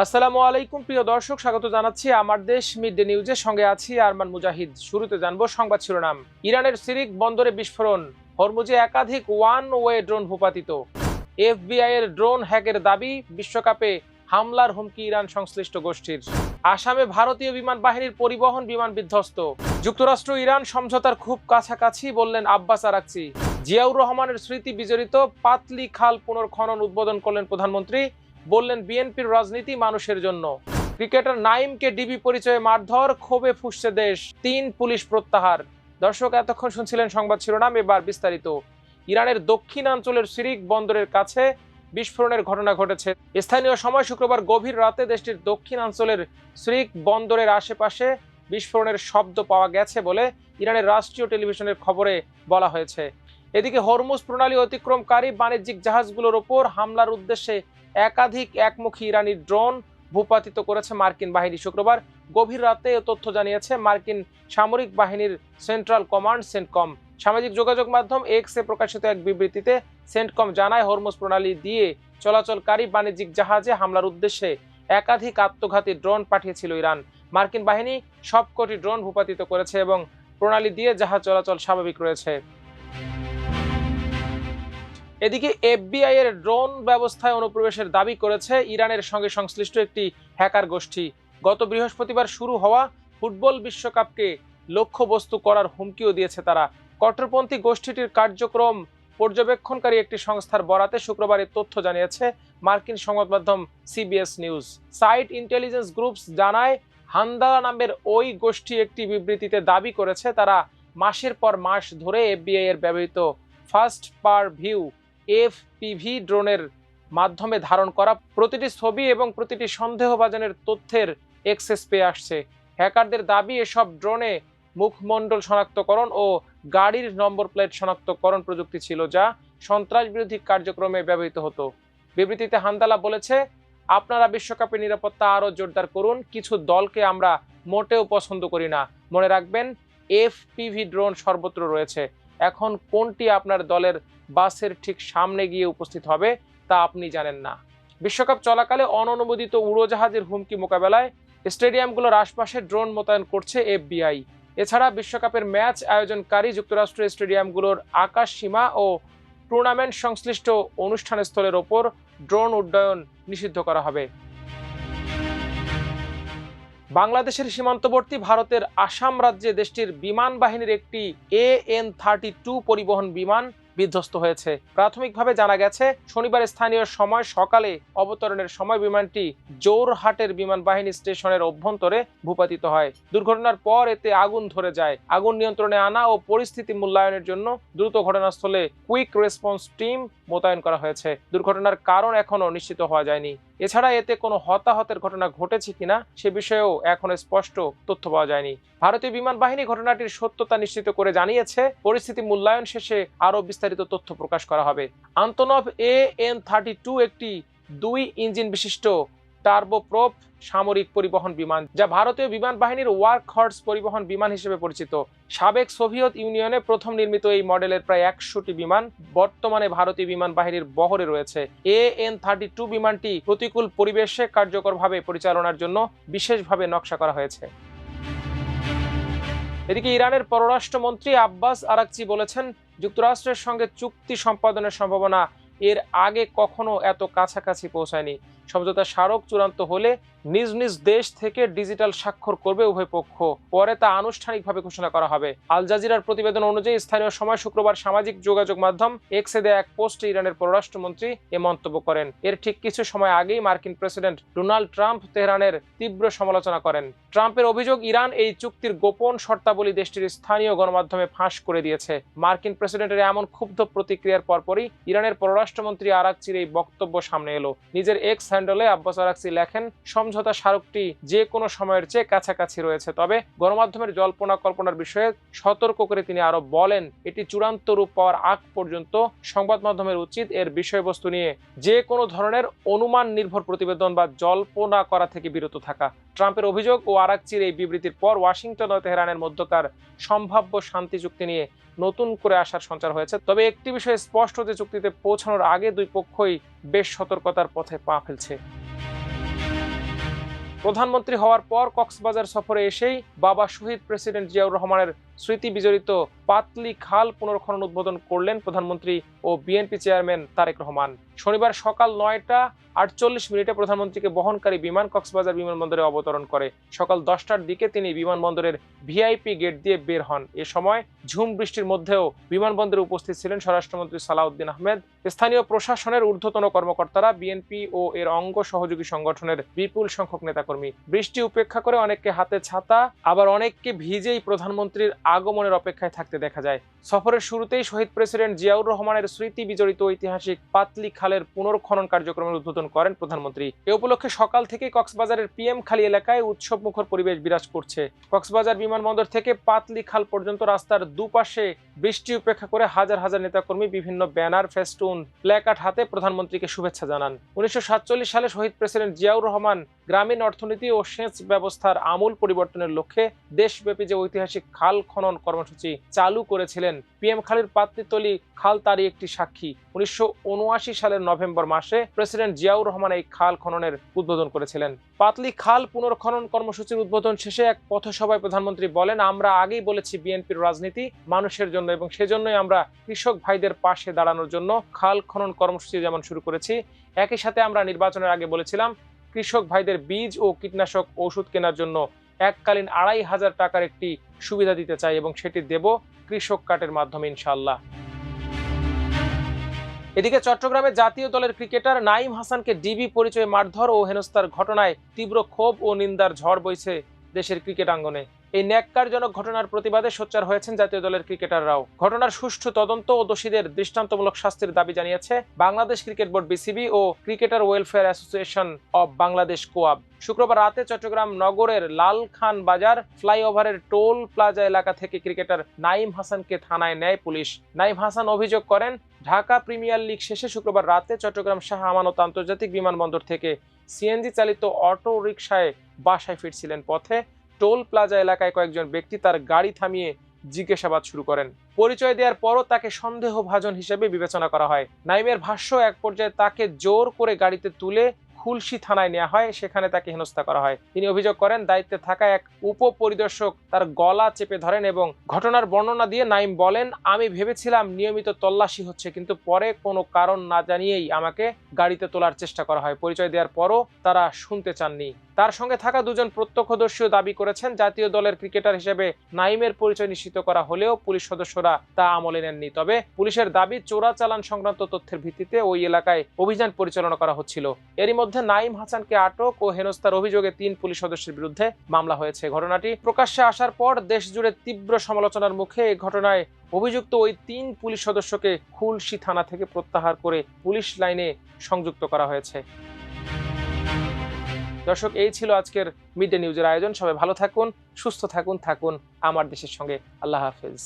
আসসালামু আলাইকুম প্রিয় দর্শক, স্বাগত জানাচ্ছি আমার দেশ মিড ডে নিউজের সঙ্গে আছি আরমান মুজাহিদ। শুরুতে জানবো সংবাদ শিরোনাম। ইরানের সিরিক বন্দরে বিস্ফোরণ, হরমুজে একাধিক ওয়ান ওয়ে ড্রোন ভূপাতিত, এফবিআই এর ড্রোন হ্যাকের দাবি, বিশ্বকাপে হামলার হুমকি ইরান সংশ্লিষ্ট গোষ্ঠীর। আসামে ভারতীয় বিমান বাহিনীর পরিবহন বিমান বিধ্বস্ত, যুক্তরাষ্ট্র ইরান সমঝোতার খুব কাছাকাছি বললেন আব্বাস আরাকচি। জিয়াউর রহমানের স্মৃতি বিজড়িত পাতলি খাল পুনর্খনন উদ্বোধন করলেন প্রধানমন্ত্রী, বললেন বিএনপির রাজনীতি মানুষের জন্য। ক্রিকেটার নাইমকে ডিবি পরিচয়ে মারধর, ক্ষোভে ফুঁসছে দেশ, 3 পুলিশ প্রত্যাহার। দর্শক, এতক্ষণ শুনছিলেন সংবাদ শিরোনাম, এবার বিস্তারিত। ইরানের দক্ষিণাঞ্চলের সিরিক বন্দরের কাছে বিস্ফোরণের ঘটনা ঘটেছে। স্থানীয় সময় শুক্রবার গভীর রাতে দেশটির দক্ষিণাঞ্চলের সিরিক বন্দরের আশেপাশে বিস্ফোরণের শব্দ পাওয়া গেছে বলে ইরানের রাষ্ট্রীয় টেলিভিশনের খবরে বলা হয়েছে। এদিকে হরমুজ প্রণালী অতিক্রমকারী বাণিজ্যিক জাহাজগুলোর ওপর হামলার উদ্দেশ্যে একাধিক একমুখী ইরানি ড্রোন ভূপাতিত করেছে মার্কিন বাহিনী। শুক্রবার গভীর রাতে এ তথ্য জানিয়েছে মার্কিন সামরিক বাহিনীর সেন্ট্রাল কমান্ড সেন্টকম। সামাজিক যোগাযোগ মাধ্যম এক্সে প্রকাশিত এক বিবৃতিতে সেন্টকম জানায়, হরমুজ প্রণালী দিয়ে চলাচলকারী বাণিজ্যিক জাহাজে হামলার উদ্দেশ্যে একাধিক আত্মঘাতী ড্রোন পাঠিয়েছিল ইরান। মার্কিন বাহিনী সবকটি ড্রোন ভূপাতিত করেছে এবং প্রণালী দিয়ে জাহাজ চলাচল স্বাভাবিক রয়েছে। এদিকে এফবিআই এর ড্রোন ব্যবস্থায় অনুপ্রবেশের দাবি করেছে ইরানের সঙ্গে সংশ্লিষ্ট একটি হ্যাকার গোষ্ঠী। গত বৃহস্পতিবার শুরু হওয়া ফুটবল বিশ্বকাপকে লক্ষ্যবস্তু করার হুমকিও দিয়েছে তারা। কট্টরপন্থী গোষ্ঠীটির কার্যক্রম পর্যবেক্ষণকারী একটি সংস্থার বরাতে শুক্রবার এই তথ্য জানিয়েছে মার্কিন সংবাদ মাধ্যম CBS News. SITE Intelligence Groups জানায়, হান্দালা নামের ওই গোষ্ঠী একটি বিবৃতিতে দাবি করেছে তারা মাসের পর মাস ধরে এফবিআই এর ব্যবহৃত ফার্স্ট পার ভিউ এফপিভি ড্রোনের মাধ্যমে ধারণ করা প্রতিটি ছবি এবং প্রতিটি সন্দেহভাজনের তথ্যের অ্যাক্সেস পেয়ে আসছে। হ্যাকারদের দাবি, এসব ড্রোনে মুখমণ্ডল শনাক্তকরণ ও গাড়ির নম্বর প্লেট শনাক্তকরণ প্রযুক্তি ছিল, যা সন্ত্রাস বিরোধী কার্যক্রমে ব্যবহৃত হতো। বিবৃতিতে হান্দালা বলেছে, আপনারা বিশ্বকাপের নিরাপত্তা আরও জোরদার করুন, কিছু দলকে আমরা মোটেও পছন্দ করি না। মনে রাখবেন, এফপিভি ড্রোন সর্বত্র রয়েছে। এখন কোনটি আপনার দলের বাসের ঠিক সামনে গিয়ে উপস্থিত হবে তা আপনি জানেন না। বিশ্বকাপ চলাকালে অননুমোদিত উড়োজাহাজের হুমকি মোকাবেলায় স্টেডিয়ামগুলোর আশপাশে ড্রোন মোতায়েন করছে এফবিআই। এছাড়া বিশ্বকাপের ম্যাচ আয়োজনকারী যুক্তরাষ্ট্রের স্টেডিয়ামগুলোর আকাশ সীমা ও টুর্নামেন্ট সংশ্লিষ্ট অনুষ্ঠানস্থলের ওপর ড্রোন উড্ডয়ন নিষিদ্ধ করা হবে। বাংলাদেশের সীমান্তবর্তী ভারতের আসাম রাজ্যে দেশটির বিমান বাহিনীর একটি AN-32 পরিবহন বিমান বিধ্বস্ত হয়েছে। প্রাথমিকভাবে জানা গেছে, শনিবার স্থানীয় সময় সকালে অবতরণের সময় বিমানটি জোরহাটের বিমান বাহিনী স্টেশনের অভ্যন্তরে ভূপাতিত হয়। দুর্ঘটনার পর এতে আগুন ধরে যায়। আগুন নিয়ন্ত্রণে আনা ও পরিস্থিতি মূল্যায়নের জন্য দ্রুত ঘটনাস্থলে কুইক রেসপন্স টিম মোতায়েন করা হয়েছে। দুর্ঘটনার কারণ এখনও নিশ্চিত হওয়া যায়নি। এছাড়া এতে কোনো হতাহতের ঘটনা ঘটেছে কিনা সে বিষয়েও এখনো স্পষ্ট তথ্য পাওয়া যায়নি। ভারতীয় বিমান বাহিনী ঘটনাটির সত্যতা নিশ্চিত করে জানিয়েছে, পরিস্থিতি মূল্যায়ন শেষে আরও বিস্তারিত তথ্য প্রকাশ করা হবে। আন্তনভ AN-32 একটি 2 ইঞ্জিন বিশিষ্ট টার্বোপ্রপ সামরিক পরিবহন বিমান, যা ভারতীয় বিমান বাহিনীর ওয়ার্ক হর্স পরিবহন বিমান হিসেবে পরিচিত। সাবেক সোভিয়েত ইউনিয়নে প্রথম নির্মিত এই মডেলের প্রায় 100টি বিমান বর্তমানে ভারতীয় বিমান বাহিনীর বহরে রয়েছে। AN-32 বিমানটি প্রতিকূল পরিবেশে কার্যকরভাবে পরিচালনার জন্য বিশেষভাবে নকশা করা হয়েছে। এদিকে ইরানের পররাষ্ট্রমন্ত্রী আব্বাস আরাকচি বলেছেন, যুক্তরাষ্ট্রের সঙ্গে চুক্তি সম্পাদনের সম্ভাবনা এর আগে কখনো এত কাছাকাছি পৌঁছায়নি। সমঝোতা স্মারক চূড়ান্ত হলে নিজ নিজ দেশ থেকে ডিজিটাল স্বাক্ষর করবে উভয় পক্ষ, পরে তা আনুষ্ঠানিকভাবে ঘোষণা করা হবে। আল জাজিরার প্রতিবেদন অনুযায়ী স্থানীয় সময় শুক্রবার সামাজিক যোগাযোগ মাধ্যম এক্সে দেয়া এক পোস্টে ইরানের পররাষ্ট্রমন্ত্রী এ মন্তব্য করেন। এর ঠিক কিছু সময় আগেই মার্কিন প্রেসিডেন্ট ডোনাল্ড ট্রাম্প তেহরানের তীব্র সমালোচনা করেন। ট্রাম্পের অভিযোগ, ইরান এই চুক্তির গোপন শর্তাবলী দেশটির স্থানীয় গণমাধ্যমে ফাঁস করে দিয়েছে। মার্কিন প্রেসিডেন্টের এমন ক্ষুব্ধ প্রতিক্রিয়ার পরপরই ইরানের পররাষ্ট্রমন্ত্রী আরাকচির এই বক্তব্য সামনে এলো। নিজের এক্স হ্যান্ডেলে আব্বাস আরাকচি লেখেন, সমঝোতা স্মারকটি যে কোনো সময়ের চেয়ে কাছাকাছি রয়েছে, তবে গণমাধ্যমের জল্পনা কল্পনার বিষয়ে সতর্ক করে তিনি আরো বলেন, এটি চূড়ান্ত রূপ পাওয়ার আগ পর্যন্ত সংবাদ মাধ্যমের উচিত এর বিষয়বস্তু নিয়ে যে কোনো ধরনের অনুমান নির্ভর প্রতিবেদন বা জল্পনা করা থেকে বিরত থাকা। ট্রাম্পের অভিযোগ ও আরাকচির এই বিবৃতির পর ওয়াশিংটন ও তেহরানের মধ্যকার সম্ভাব্য শান্তি চুক্তি নিয়ে নতুন করে আশার সঞ্চার হয়েছে। তবে একটি বিষয় স্পষ্ট, যে চুক্তিতে পৌঁছানোর আগে দুই পক্ষই বেশ সতর্কতার পথে পা ফেলছে। প্রধানমন্ত্রী হওয়ার পর কক্সবাজার সফরে এসেই বাবা শহীদ প্রেসিডেন্ট জিয়াউর রহমানের স্মৃতি বিজড়িত পাতলি খাল পুনর্খনন উদ্বোধন করলেন প্রধানমন্ত্রী ও বিএনপি চেয়ারম্যান তারেক রহমান। শনিবার সকাল 9টা 48 মিনিটে প্রধানমন্ত্রীকে বহনকারী বিমান কক্সবাজার বিমানবন্দরে অবতরণ করে। সকাল 10টার দিকে তিনি বিমানবন্দরের ভিআইপি গেট দিয়ে বের হন। এ সময় ঝুম বৃষ্টির মধ্যেও বিমানবন্দরে উপস্থিত ছিলেন স্বরাষ্ট্রমন্ত্রী সালাউদ্দিন আহমেদ, স্থানীয় প্রশাসনের ঊর্ধ্বতন কর্মকর্তারা, বিএনপি ও এর অঙ্গ সহযোগী সংগঠনের বিপুল সংখ্যক নেতাকর্মী। বৃষ্টি উপেক্ষা করে অনেককে হাতে ছাতা, আবার অনেককে ভিজেই প্রধানমন্ত্রীর আগমনের অপেক্ষায় থাকতে দেখা যায়। সফরের শুরুতেই শহীদ প্রেসিডেন্ট জিয়াউর রহমানের স্মৃতি বিজড়িত ঐতিহাসিক পাতলি খালের পুনর্খনন কার্যক্রমের উদ্বোধন করেন প্রধানমন্ত্রী। এ উপলক্ষে সকাল থেকেই কক্সবাজারের পিএম খালি এলাকায় উৎসবমুখর পরিবেশ বিরাজ করছে। কক্সবাজার বিমানবন্দর থেকে পাতলি খাল পর্যন্ত রাস্তার দুপাশে বৃষ্টি উপেক্ষা করে হাজার হাজার নেতাকর্মী বিভিন্ন ব্যানার, ফেস্টুন, প্ল্যাকার্ড হাতে প্রধানমন্ত্রীকে শুভেচ্ছা জানান। 1947 সালে শহীদ প্রেসিডেন্ট জিয়াউর রহমান গ্রামীণ অর্থনীতি ও সেচ ব্যবস্থার আমূল পরিবর্তনের লক্ষ্যে দেশব্যাপী যে ঐতিহাসিক খাল খনন কর্মসূচি চালু করেছিলেন, পিএম খালির পাতলিতলি খাল তারই একটি সাক্ষী। 1979 সালের নভেম্বর মাসে প্রেসিডেন্ট জিয়াউর রহমান এই খাল খননের উদ্বোধন করেছিলেন। পাতলি খাল পুনর্খনন কর্মসূচির উদ্বোধন শেষে এক পথসভায় প্রধানমন্ত্রী বলেন, আমরা আগেই বলেছি বিএনপির রাজনীতি মানুষের জন্য, এবং সেজন্যই আমরা কৃষক ভাইদের পাশে দাঁড়ানোর জন্য খাল খনন কর্মসূচি যেমন শুরু করেছি, একই সাথে আমরা নির্বাচনের আগে বলেছিলাম কৃষক ভাইদের বীজ ও কীটনাশক ওষুধ কেনার জন্য এককালীন 2500 টাকার একটি সুবিধা দিতে চাই, এবং সেটি দেব কৃষক কার্ডের মাধ্যমে ইনশাআল্লাহ। এদিকে চট্টগ্রামে জাতীয় দলের ক্রিকেটার নাঈম হাসানকে ডিবি পরিচয়ে মারধর ও হেনস্থার ঘটনায় তীব্র ক্ষোভ ও নিন্দার ঝড় বইছে দেশের ক্রিকেট আঙ্গনে। এই ন্যাক্কারজনক ঘটনার প্রতিবাদে সোচ্চার হয়েছেন জাতীয় দলের ক্রিকেটাররাও। ঘটনার সুষ্ঠু তদন্ত ও দোষীদের দৃষ্টান্তমূলক শাস্তির দাবি জানিয়েছে বাংলাদেশ ক্রিকেট বোর্ড বিসিবি ও cricketer welfare association of Bangladesh COAB. শুক্রবার রাতে চট্টগ্রাম নগরের লালখান বাজার ফ্লাইওভারের টোল প্লাজা এলাকা থেকে ক্রিকেটার নাঈম হাসানকে থানায় নেয় পুলিশ। নাঈম হাসান অভিযোগ করেন, ঢাকা প্রিমিয়ার লিগ শেষে শুক্রবার রাতে চট্টগ্রাম শাহ আমানত আন্তর্জাতিক বিমানবন্দর থেকে সিএনজি চালিত অটো রিকশায় বাসায় ফিরছিলেন। পথে টোল প্লাজা এলাকায় কয়েকজন ব্যক্তি তার গাড়ি থামিয়ে জিজ্ঞাসাবাদ শুরু করেন। পরিচয় দেওয়ার পরও তাকে সন্দেহভাজন হিসেবে বিবেচনা করা হয়। নাঈমের ভাষ্য, এক পর্যায়ে তাকে জোর করে গাড়িতে তুলে খুলশী থানায় নেওয়া হয়, সেখানে তাকে হেনস্থা করা হয়। তিনি অভিযোগ করেন, দায়িত্বে থাকা এক উপপরিদর্শক তার গলা চেপে ধরেন এবং ঘটনার বর্ণনা দিয়ে নাঈম বলেন, আমি ভেবেছিলাম নিয়মিত তল্লাশি হচ্ছে, কিন্তু পরে কোনো কারণ না জানিয়েই আমাকে গাড়িতে তোলার চেষ্টা করা হয়। পরিচয় দেওয়ার পরও তারা শুনতে চাননি। তার সঙ্গে থাকা দুজন প্রত্যক্ষদর্শীও দাবি করেছেন, জাতীয় দলের ক্রিকেটার হিসেবে নাঈমের পরিচয় নিশ্চিত করা হলেও পুলিশ সদস্যরা তা আমলে নেননি। তবে পুলিশের দাবি, চোরাচালান সংক্রান্ত তথ্যের ভিত্তিতে ওই এলাকায় অভিযান পরিচালনা করা হচ্ছিল। এরই মধ্যে নাঈম হাসানকে আটক ও হেনস্থার অভিযোগে 3 পুলিশ সদস্যের বিরুদ্ধে মামলা হয়েছে। ঘটনাটি প্রকাশ্যে আসার পর দেশ জুড়ে তীব্র সমালোচনার মুখে এই ঘটনায় অভিযুক্ত ওই 3 পুলিশ সদস্যকে খুলশী থানা থেকে প্রত্যাহার করে পুলিশ লাইনে সংযুক্ত করা হয়েছে। দর্শক, এই ছিল আজকের মিড ডে নিউজের আয়োজন। সবাই ভালো থাকুন, সুস্থ থাকুন আমার দেশের সঙ্গে। আল্লাহ হাফেজ।